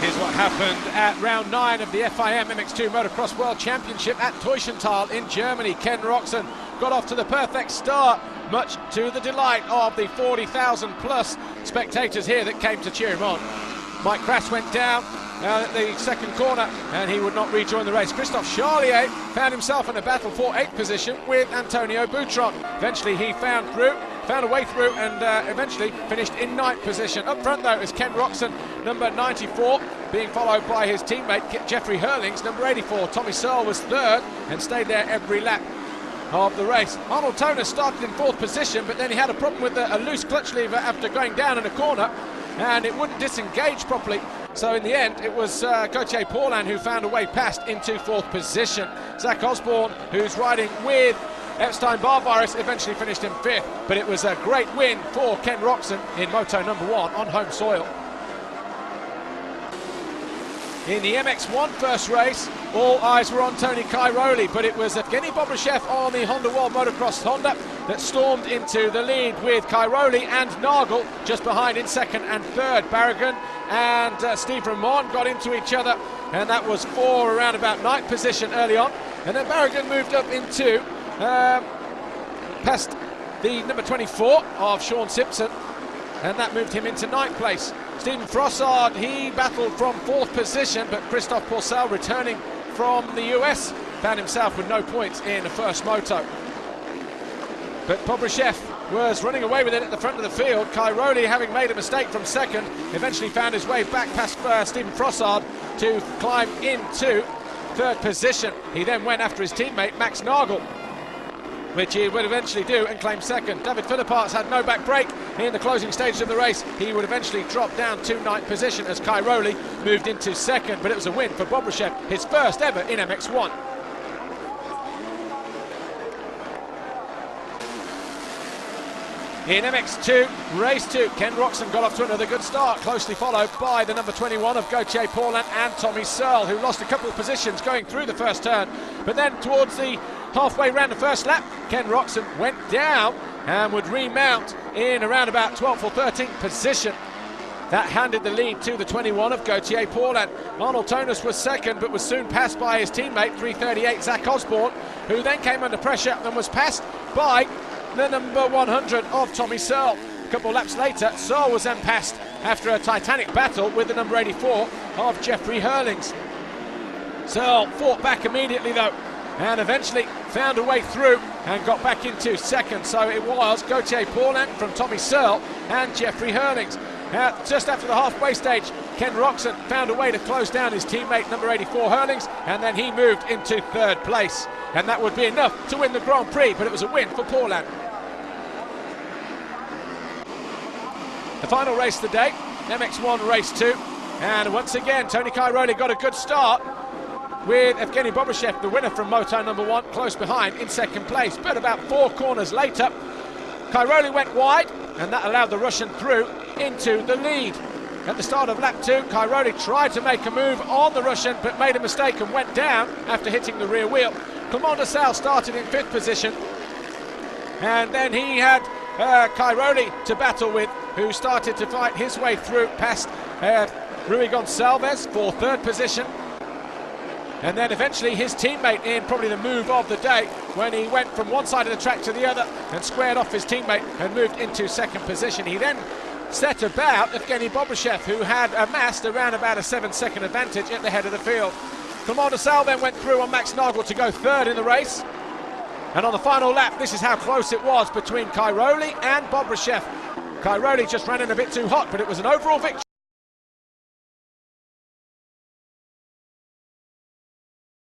Here's what happened at round 9 of the FIM MX2 Motocross World Championship at Terdahsyat in Germany. Ken Roczen got off to the perfect start, much to the delight of the 40,000 plus spectators here that came to cheer him on. Mike Crass went down at the second corner and he would not rejoin the race. Christophe Charlier found himself in a battle for 8th position with Antonio Boutron. Eventually he found a way through and eventually finished in 9th position. Up front though is Ken Roczen, number 94, being followed by his teammate Jeffrey Hurlings, number 84. Tommy Searle was 3rd and stayed there every lap of the race. Arnold Toner started in 4th position, but then he had a problem with a loose clutch lever after going down in a corner and it wouldn't disengage properly. So in the end, it was Gauthier Paulin who found a way past into 4th position. Zach Osborne, who's riding with Epstein-Barr virus, eventually finished in 5th. But it was a great win for Ken Roczen in Moto number 1 on home soil. In the MX1 first race, all eyes were on Tony Cairoli, but it was Evgeny Bobryshev on the Honda World Motocross Honda that stormed into the lead with Cairoli and Nagel just behind in 2nd and 3rd. Barragan and Steve Ramon got into each other, and that was for around about 9th position early on. And then Barragan moved up into past the number 24 of Sean Simpson, and that moved him into 9th place. Stephen Frossard, he battled from 4th position, but Christophe Pourcel, returning from the US, found himself with no points in the first moto. But Bobryshev was running away with it at the front of the field. Cairoli, having made a mistake from 2nd, eventually found his way back past Stephen Frossard to climb into 3rd position. He then went after his teammate Max Nagel, which he would eventually do and claim 2nd. David Philipparts had no back brake in the closing stages of the race. He would eventually drop down to 9th position as Cairoli moved into 2nd, but it was a win for Bobryshev, his first ever in MX1. In MX2, race 2, Ken Roczen got off to another good start, closely followed by the number 21 of Gauthier Paulin and Tommy Searle, who lost a couple of positions going through the first turn. But then towards the halfway round the first lap, Ken Roczen went down and would remount in around about 12th or 13th position. That handed the lead to the 21 of Gauthier Paulin. Arnold Tonus was 2nd, but was soon passed by his teammate, 338 Zach Osborne, who then came under pressure and was passed by the number 100 of Tommy Searle. A couple of laps later, Searle was then passed after a titanic battle with the number 84 of Jeffrey Hurlings. Searle fought back immediately though, and eventually found a way through and got back into 2nd. So it was Gauthier Paulin from Tommy Searle and Jeffrey Hurlings. Just after the halfway stage, Ken Roczen found a way to close down his teammate, number 84 Hurlings, and then he moved into 3rd place. And that would be enough to win the Grand Prix, but it was a win for Paulin. The final race of the day, MX1 race 2. And once again, Tony Cairoli got a good start with Evgeny Bobryshev, the winner from Moto number 1, close behind in 2nd place. But about 4 corners later, Cairoli went wide, and that allowed the Russian through into the lead. At the start of lap 2, Cairoli tried to make a move on the Russian, but made a mistake and went down after hitting the rear wheel. Clement de Sal started in 5th position, and then he had Cairoli to battle with, who started to fight his way through past Rui Gonçalves for 3rd position. And then eventually his teammate in probably the move of the day, when he went from one side of the track to the other and squared off his teammate and moved into 2nd position. He then set about Evgeny Bobryshev, who had amassed around about a 7-second advantage at the head of the field. Clement de Sal then went through on Max Nagel to go 3rd in the race. And on the final lap, this is how close it was between Cairoli and Bobryshev. Cairoli just ran in a bit too hot, but it was an overall victory.